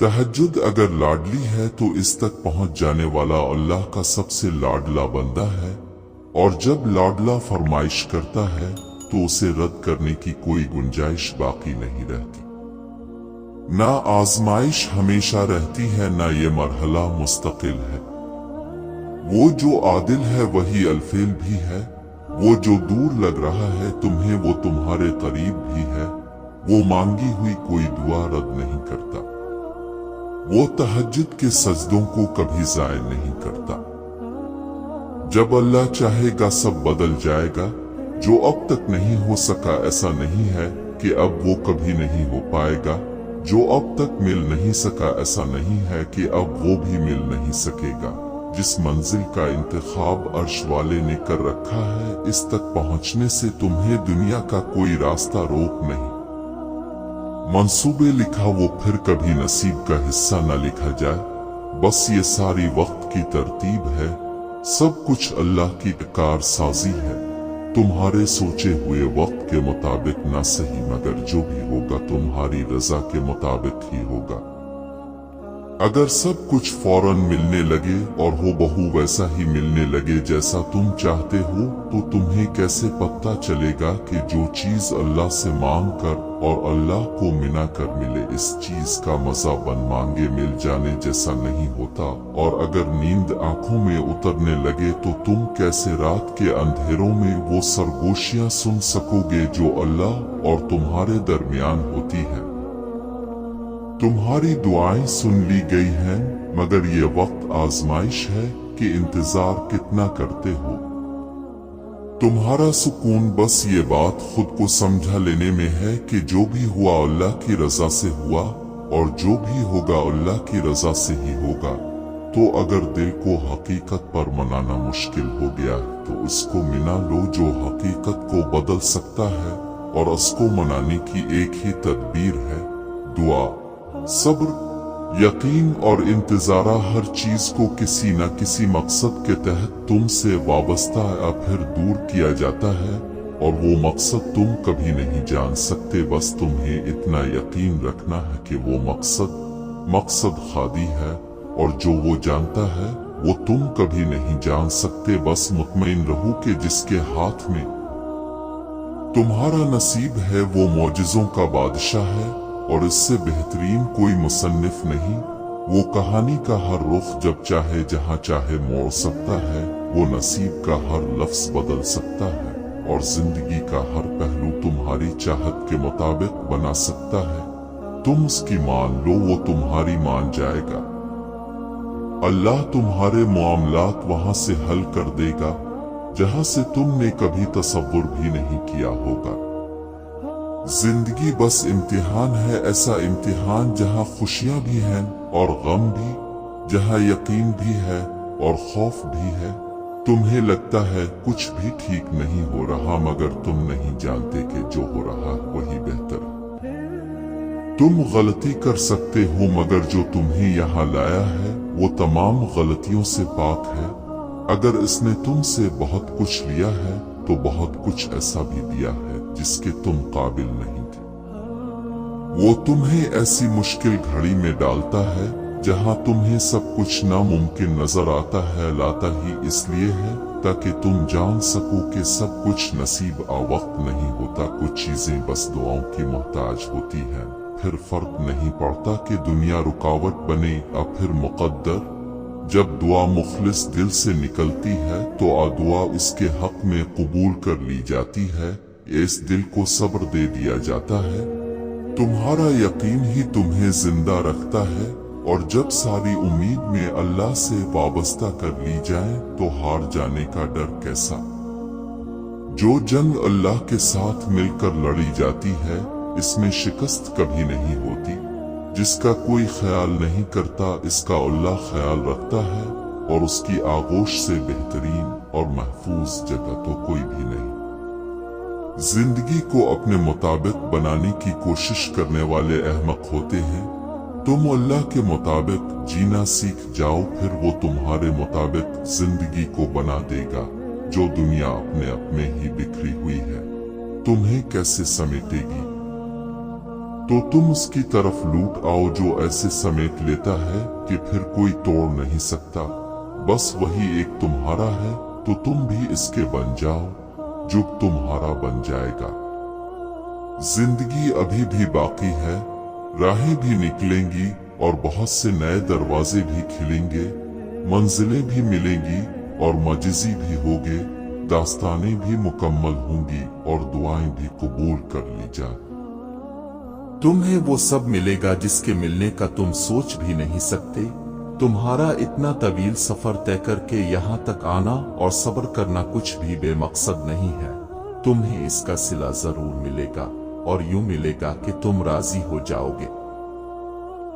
तहज्जुद अगर लाडली है तो इस तक पहुंच जाने वाला अल्लाह का सबसे लाडला बंदा है, और जब लाडला फरमाइश करता है तो उसे रद्द करने की कोई गुंजाइश बाकी नहीं रहती। ना आजमाइश हमेशा रहती है, ना ये मरहला मुस्तकिल है। वो जो आदिल है वही अलफेल भी है, वो जो दूर लग रहा है तुम्हें वो तुम्हारे करीब भी है। वो मांगी हुई कोई दुआ रद्द नहीं करता, वो तहज्जुद के सजदों को कभी ज़ाय नहीं करता। जब अल्लाह चाहेगा सब बदल जाएगा। जो अब तक नहीं हो सका ऐसा नहीं है कि अब वो कभी नहीं हो पाएगा। जो अब तक मिल नहीं सका ऐसा नहीं है कि अब वो भी मिल नहीं सकेगा। जिस मंजिल का इंतखाब अर्श वाले ने कर रखा है, इस तक पहुंचने से तुम्हें दुनिया का कोई रास्ता रोक नहीं। मंसूबे लिखा वो फिर कभी नसीब का हिस्सा न लिखा जाए, बस ये सारी वक्त की तरतीब है। सब कुछ अल्लाह की कार साजी है। तुम्हारे सोचे हुए वक्त के मुताबिक ना सही, मगर जो भी होगा तुम्हारी रजा के मुताबिक ही होगा। अगर सब कुछ फौरन मिलने लगे और हो बहू वैसा ही मिलने लगे जैसा तुम चाहते हो, तो तुम्हें कैसे पता चलेगा कि जो चीज अल्लाह से मांग कर और अल्लाह को मिना कर मिले, इस चीज का मजा बन मांगे मिल जाने जैसा नहीं होता। और अगर नींद आंखों में उतरने लगे तो तुम कैसे रात के अंधेरों में वो सरगोशियां सुन सकोगे जो अल्लाह और तुम्हारे दरमियान होती है। तुम्हारी दुआएं सुन ली गई हैं, मगर ये वक्त आजमाइश है कि इंतजार कितना करते हो। तुम्हारा सुकून बस ये बात खुद को समझा लेने में है कि जो भी हुआ अल्लाह की रजा से हुआ, और जो भी होगा अल्लाह की रजा से ही होगा। तो अगर दिल को हकीकत पर मनाना मुश्किल हो गया तो उसको मिना लो जो हकीकत को बदल सकता है, और उसको मनाने की एक ही तदबीर है, दुआ, सब्र, यकीन और इंतजारा। हर चीज को किसी न किसी मकसद के तहत तुमसे वाबस्ता या फिर दूर किया जाता है, और वो मकसद तुम कभी नहीं जान सकते। बस तुम्हें इतना यकीन रखना है कि वो मकसद खादी है, और जो वो जानता है वो तुम कभी नहीं जान सकते। बस मुतमईन रहो कि जिसके हाथ में तुम्हारा नसीब है वो मौजिज़ों का बादशाह है, और इससे बेहतरीन कोई मुसन्निफ नहीं। वो कहानी का हर रुख जब चाहे जहां चाहे मोड़ सकता है। वो नसीब का हर लफ्ज बदल सकता है, और जिंदगी का हर पहलू तुम्हारी चाहत के मुताबिक बना सकता है। तुम उसकी मान लो, वो तुम्हारी मान जाएगा। अल्लाह तुम्हारे मामलात वहां से हल कर देगा जहां से तुमने कभी तसव्वुर भी नहीं किया होगा। जिंदगी बस इम्तिहान है, ऐसा इम्तिहान जहां खुशियां भी हैं और गम भी, जहां यकीन भी है और खौफ भी है। तुम्हें लगता है कुछ भी ठीक नहीं हो रहा, मगर तुम नहीं जानते कि जो हो रहा है वही बेहतर है। तुम गलती कर सकते हो, मगर जो तुम्हें यहाँ लाया है वो तमाम गलतियों से पाक है। अगर इसने तुमसे बहुत कुछ लिया है तो बहुत कुछ ऐसा भी दिया है जिसके तुम काबिल नहीं थे। वो तुम्हें ऐसी मुश्किल घड़ी में डालता है जहां तुम्हें सब कुछ नामुमकिन नजर आता है। लाता ही इसलिए है ताकि तुम जान सको कि सब कुछ नसीब आ वक्त नहीं होता। कुछ चीजें बस दुआओं की मोहताज होती हैं। फिर फर्क नहीं पड़ता कि दुनिया रुकावट बने या फिर मुकद्दर। जब दुआ मुखलिस दिल से निकलती है तो दुआ इसके हक में कबूल कर ली जाती है। इस दिल को सब्र दे दिया जाता है। तुम्हारा यकीन ही तुम्हें जिंदा रखता है, और जब सारी उम्मीद में अल्लाह से वाबस्ता कर ली जाए तो हार जाने का डर कैसा। जो जंग अल्लाह के साथ मिलकर लड़ी जाती है, इसमें शिकस्त कभी नहीं होती। जिसका कोई ख्याल नहीं करता, इसका अल्लाह ख्याल रखता है, और उसकी आगोश से बेहतरीन और महफूज जगह तो कोई भी नहीं। जिंदगी को अपने मुताबिक बनाने की कोशिश करने वाले अहमक होते हैं। तुम अल्लाह के मुताबिक जीना सीख जाओ, फिर वो तुम्हारे मुताबिक जिंदगी को बना देगा। जो दुनिया अपने अपने ही बिखरी हुई है, तुम्हें कैसे समेटेगी। तो तुम उसकी तरफ लूट आओ जो ऐसे समेट लेता है कि फिर कोई तोड़ नहीं सकता। बस वही एक तुम्हारा है, तो तुम भी इसके बन जाओ, जुग तुम्हारा बन जाएगा। जिंदगी अभी भी बाकी है, राहें भी निकलेंगी और बहुत से नए दरवाजे भी खिलेंगे, मंजिलें भी मिलेंगी और मजिज़ी भी होगे, दास्तानें भी मुकम्मल होंगी और दुआएं भी कबूल कर ली जा। तुम्हें वो सब मिलेगा जिसके मिलने का तुम सोच भी नहीं सकते। तुम्हारा इतना तवील सफर तय करके यहाँ तक आना और सब्र करना कुछ भी बेमकसद नहीं है। तुम्हें इसका सिला जरूर मिलेगा और यूं मिलेगा कि तुम राजी हो जाओगे।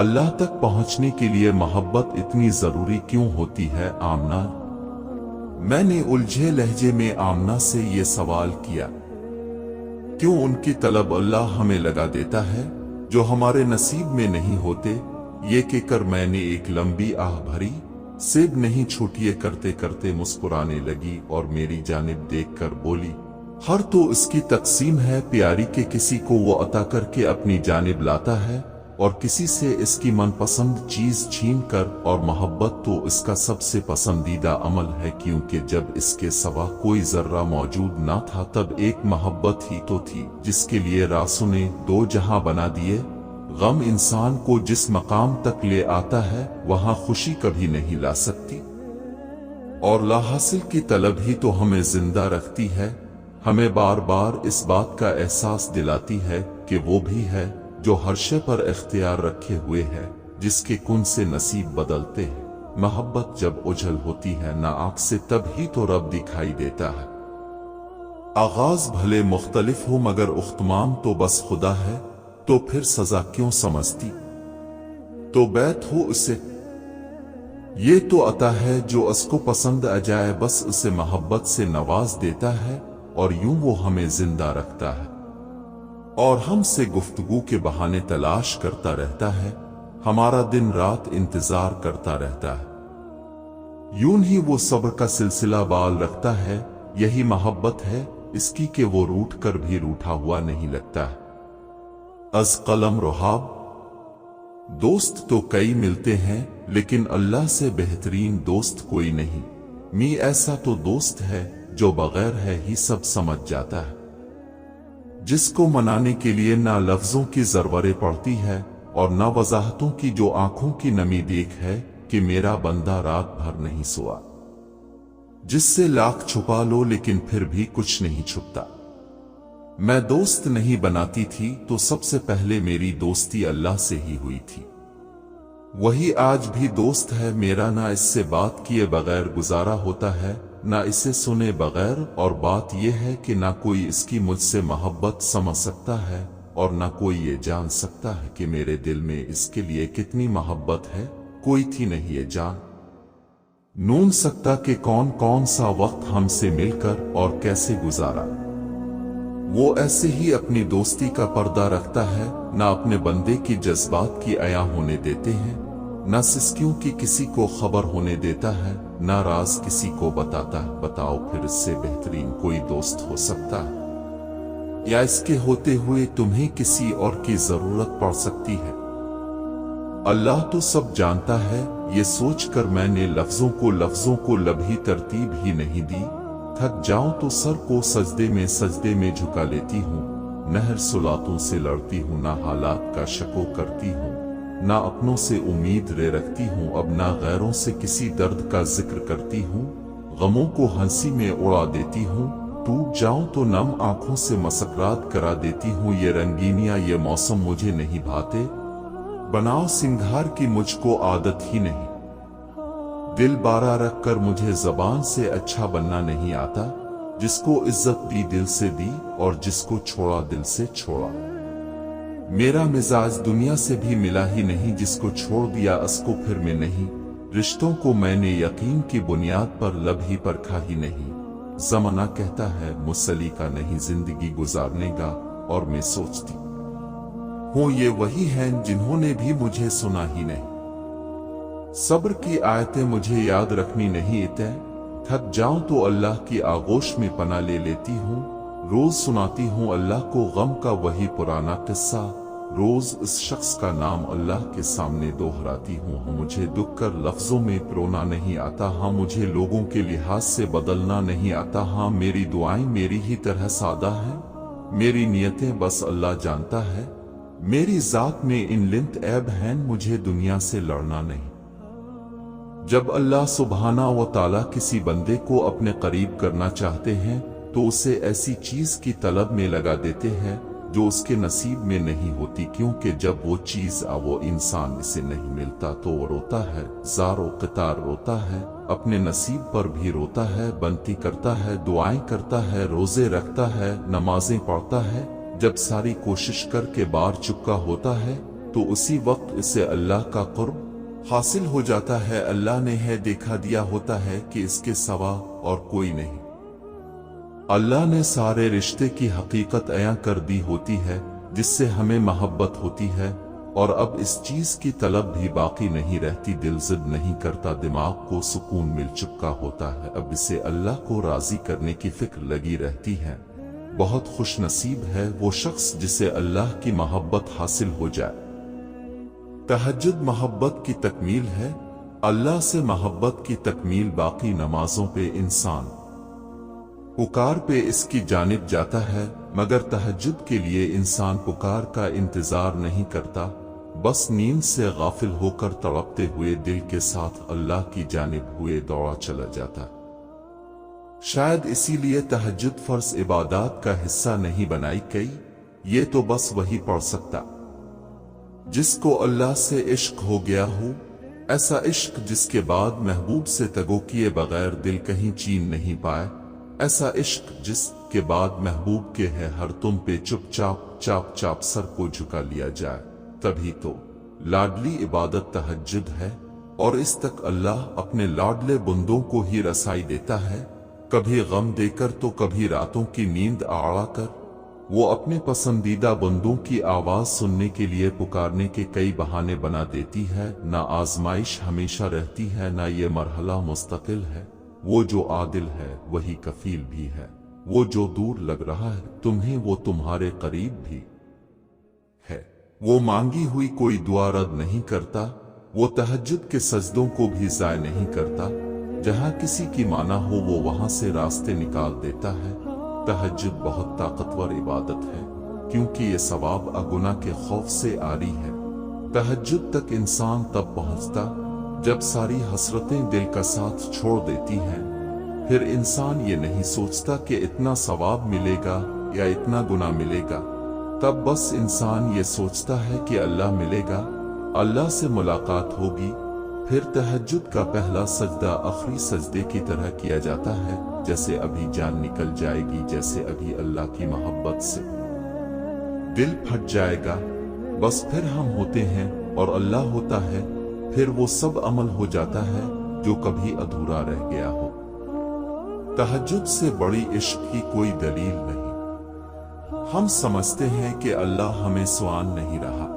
अल्लाह तक पहुंचने के लिए मोहब्बत इतनी जरूरी क्यों होती है आमना? मैंने उलझे लहजे में आमना से ये सवाल किया। क्यों उनकी तलब अल्लाह हमें लगा देता है जो हमारे नसीब में नहीं होते? ये कहकर मैंने एक लंबी आह भरी। सेब नहीं छूटिए करते करते मुस्कुराने लगी और मेरी जानिब देखकर बोली, हर तो इसकी तकसीम है प्यारी के किसी को वो अता करके अपनी जानिब लाता है और किसी से इसकी मनपसंद चीज छीन कर, और मोहब्बत तो इसका सबसे पसंदीदा अमल है क्योंकि जब इसके सिवा कोई जर्रा मौजूद ना था तब एक मोहब्बत ही तो थी जिसके लिए रासों ने दो जहां बना दिए। गम इंसान को जिस मकाम तक ले आता है वहां खुशी कभी नहीं ला सकती, और लाहासिल की तलब ही तो हमें जिंदा रखती है, हमें बार बार इस बात का एहसास दिलाती है कि वो भी है जो हर शे पर इख्तियार रखे हुए है, जिसके कुन से नसीब बदलते हैं। मोहब्बत जब उछल होती है ना आंख से तब ही तो रब दिखाई देता है। आगाज भले मुख्तलिफ हो मगर उख्तमाम तो बस खुदा है, तो फिर सजा क्यों समझती? तो बैत हो उसे ये तो अता है जो उसको पसंद आ जाए, बस उसे मोहब्बत से नवाज देता है और यूं वो हमें जिंदा रखता है और हमसे गुफ्तगू के बहाने तलाश करता रहता है, हमारा दिन रात इंतजार करता रहता है। यूं ही वो सब्र का सिलसिला बाल रखता है, यही मोहब्बत है इसकी कि वो रूठ कर भी रूठा हुआ नहीं लगता है। अज कलम रुहाब, दोस्त तो कई मिलते हैं लेकिन अल्लाह से बेहतरीन दोस्त कोई नहीं। मी ऐसा तो दोस्त है जो बगैर है ही सब समझ जाता है, जिसको मनाने के लिए ना लफ्जों की जरूरत पड़ती है और ना वजाहतों की, जो आंखों की नमी देख है कि मेरा बंदा रात भर नहीं सोआ, जिससे लाख छुपा लो लेकिन फिर भी कुछ नहीं छुपता। मैं दोस्त नहीं बनाती थी तो सबसे पहले मेरी दोस्ती अल्लाह से ही हुई थी, वही आज भी दोस्त है मेरा। ना इससे बात किए बगैर गुजारा होता है, ना इसे सुने बगैर, और बात यह है कि ना कोई इसकी मुझसे मोहब्बत समझ सकता है और ना कोई ये जान सकता है कि मेरे दिल में इसके लिए कितनी मोहब्बत है। कोई थी नहीं ये जान नून सकता कि कौन कौन सा वक्त हमसे मिलकर और कैसे गुजारा। वो ऐसे ही अपनी दोस्ती का पर्दा रखता है, ना अपने बंदे की जज्बात की अया होने देते हैं, ना सिस्कियों की किसी को खबर होने देता है, ना राज किसी को बताता है। बताओ फिर इससे बेहतरीन कोई दोस्त हो सकता है या इसके होते हुए तुम्हें किसी और की जरूरत पड़ सकती है? अल्लाह तो सब जानता है, ये सोचकर मैंने लफ्जों को लभी तरतीब ही नहीं दी। थक जाऊं तो सर को सजदे में झुका लेती हूँ, नहर सुलातों से लड़ती हूँ, ना हालात का शको करती हूँ, ना अपनों से उम्मीद रे रखती हूँ, अब ना गैरों से किसी दर्द का जिक्र करती हूँ, गमों को हंसी में उड़ा देती हूँ, टूट जाऊं तो नम आंखों से मसकरात करा देती हूँ। ये रंगीनियां ये मौसम मुझे नहीं भाते, बनाओ सिंगार की मुझको आदत ही नहीं, दिल बारा रख कर मुझे जबान से अच्छा बनना नहीं आता, जिसको इज्जत दी दिल से दी और जिसको छोड़ा दिल से छोड़ा। मेरा मिजाज दुनिया से भी मिला ही नहीं, जिसको छोड़ दिया उसको फिर में नहीं, रिश्तों को मैंने यकीन की बुनियाद पर लब ही परखा ही नहीं। जमाना कहता है मुसली का नहीं जिंदगी गुजारने का, और मैं सोचती हूँ ये वही हैं जिन्होंने भी मुझे सुना ही नहीं। सब्र की आयतें मुझे याद रखनी नहीं इतने, थक जाऊं तो अल्लाह की आगोश में पना ले लेती हूँ, रोज सुनाती हूँ अल्लाह को गम का वही पुराना किस्सा, روز اس شخص کا نام اللہ کے سامنے دوہراتی ہوں، مجھے دکھ کر لفظوں میں پرونا نہیں آتا، ہاں مجھے لوگوں کے لحاظ سے بدلنا نہیں آتا، ہاں میری دعائیں میری ہی طرح سادہ ہیں، میری نیتیں بس اللہ جانتا ہے، میری ذات میں ان لنت عیب ہیں، مجھے دنیا سے لڑنا نہیں۔ جب اللہ سبحانہ و تعالیٰ کسی بندے کو اپنے قریب کرنا چاہتے ہیں تو اسے ایسی چیز کی طلب میں لگا دیتے ہیں جو اس کے نصیب میں نہیں ہوتی، کیونکہ جب وہ چیز وہ انسان اسے نہیں ملتا تو وہ روتا ہے، زار و قطار روتا ہے، اپنے نصیب پر بھی روتا ہے، بنتی کرتا ہے، دعائیں کرتا ہے، روزے رکھتا ہے، نمازیں پڑھتا ہے، جب ساری کوشش کر کے بار چکا ہوتا ہے تو اسی وقت اسے اللہ کا قرب حاصل ہو جاتا ہے، اللہ نے ہے دیکھا دیا ہوتا ہے کہ اس کے سوا اور کوئی نہیں۔ اللہ نے سارے رشتے کی حقیقت عیاں کر دی ہوتی ہے جس سے ہمیں محبت ہوتی ہے، اور اب اس چیز کی طلب بھی باقی نہیں رہتی، دل ضد نہیں کرتا، دماغ کو سکون مل چکا ہوتا ہے، اب اسے اللہ کو راضی کرنے کی فکر لگی رہتی ہے۔ بہت خوش نصیب ہے وہ شخص جسے اللہ کی محبت حاصل ہو جائے۔ تہجد محبت کی تکمیل ہے، اللہ سے محبت کی تکمیل باقی نمازوں پہ انسان پکار پہ اس کی جانب جاتا ہے، مگر تہجد کے لیے انسان پکار کا انتظار نہیں کرتا، بس نیند سے غافل ہو کر تڑپتے ہوئے دل کے ساتھ اللہ کی جانب ہوئے دوڑا چلا جاتا۔ شاید اسی لیے تہجد فرض عبادات کا حصہ نہیں بنائی گئی، یہ تو بس وہی پڑھ سکتا جس کو اللہ سے عشق ہو گیا ہو، ایسا عشق جس کے بعد محبوب سے تگو کیے بغیر دل کہیں چین نہیں پائے، ایسا عشق جس کے بعد محبوب کے ہے ہر تم پہ چپ چاپ سر کو جھکا لیا جائے، تبھی تو لاڈلی عبادت تہجد ہے، اور اس تک اللہ اپنے لاڈلے بندوں کو ہی رسائی دیتا ہے، کبھی غم دے کر تو کبھی راتوں کی نیند آڑا کر، وہ اپنے پسندیدہ بندوں کی آواز سننے کے لیے پکارنے کے کئی بہانے بنا دیتی ہے، نہ آزمائش ہمیشہ رہتی ہے، نہ یہ مرحلہ مستقل ہے، وہ جو عادل ہے وہی کفیل بھی ہے، وہ جو دور لگ رہا ہے تمہیں وہ تمہارے قریب بھی ہے، وہ مانگی ہوئی کوئی دعا رد نہیں کرتا، وہ تہجد کے سجدوں کو بھی ضائع نہیں کرتا، جہاں کسی کی مانا ہو وہ وہاں سے راستے نکال دیتا ہے۔ تہجد بہت طاقتور عبادت ہے کیونکہ یہ ثواب گناہ کے خوف سے عاری ہے۔ تہجد تک انسان تب پہنچتا جب ساری حسرتیں دل کا ساتھ چھوڑ دیتی ہیں، پھر انسان یہ نہیں سوچتا کہ اتنا ثواب ملے گا یا اتنا گناہ ملے گا، تب بس انسان یہ سوچتا ہے کہ اللہ ملے گا، اللہ سے ملاقات ہوگی، پھر تہجد کا پہلا سجدہ آخری سجدے کی طرح کیا جاتا ہے، جیسے ابھی جان نکل جائے گی، جیسے ابھی اللہ کی محبت سے دل پھٹ جائے گا، بس پھر ہم ہوتے ہیں اور اللہ ہوتا ہے، پھر وہ سب عمل ہو جاتا ہے جو کبھی ادھورا رہ گیا ہو۔ تہجد سے بڑی عشق کی کوئی دلیل نہیں۔ ہم سمجھتے ہیں کہ اللہ ہمیں سوان نہیں رہا،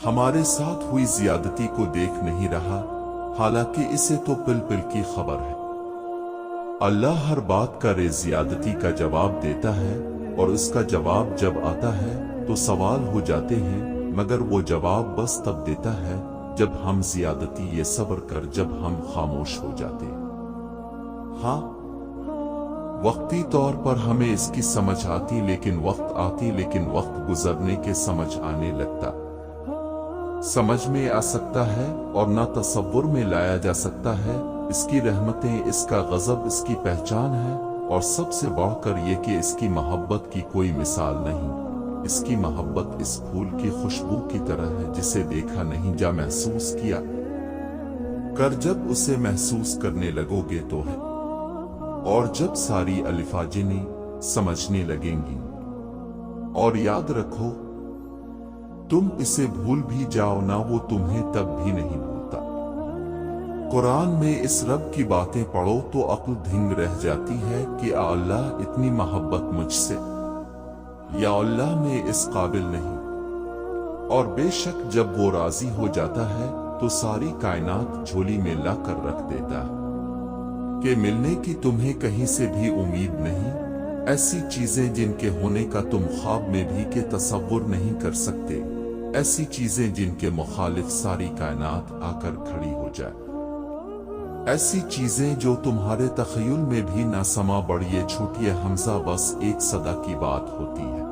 ہمارے ساتھ ہوئی زیادتی کو دیکھ نہیں رہا، حالانکہ اسے تو پل پل کی خبر ہے۔ اللہ ہر بات کا زیادتی کا جواب دیتا ہے، اور اس کا جواب جب آتا ہے تو سوال ہو جاتے ہیں، مگر وہ جواب بس تب دیتا ہے جب ہم زیادتی یہ صبر کر جب ہم خاموش ہو جاتے۔ ہاں، وقتی طور پر ہمیں اس کی سمجھ آتی، لیکن وقت گزرنے کے سمجھ آنے لگتا، سمجھ میں آ سکتا ہے اور نہ تصور میں لایا جا سکتا ہے۔ اس کی رحمتیں، اس کا غضب اس کی پہچان ہے، اور سب سے بڑھ کر یہ کہ اس کی محبت کی کوئی مثال نہیں۔ اس کی محبت اس پھول کی خوشبو کی طرح ہے جسے دیکھا نہیں جا محسوس کیا کر، جب اسے محسوس کرنے لگو گے تو ہے، اور جب ساری الفاظیں سمجھنے لگیں گی۔ اور یاد رکھو، تم اسے بھول بھی جاؤ نہ وہ تمہیں تب بھی نہیں بھولتا۔ قرآن میں اس رب کی باتیں پڑھو تو عقل دھنگ رہ جاتی ہے کہ اللہ اتنی محبت مجھ سے، یا اللہ میں اس قابل نہیں۔ اور بے شک جب وہ راضی ہو جاتا ہے تو ساری کائنات جھولی میں لا کر رکھ دیتا ہے کہ ملنے کی تمہیں کہیں سے بھی امید نہیں، ایسی چیزیں جن کے ہونے کا تم خواب میں بھی کے تصور نہیں کر سکتے، ایسی چیزیں جن کے مخالف ساری کائنات آ کر کھڑی ہو جائے، ایسی چیزیں جو تمہارے تخیل میں بھی نہ سما بڑھئے چھوٹیے حمزہ بس ایک صدا کی بات ہوتی ہے۔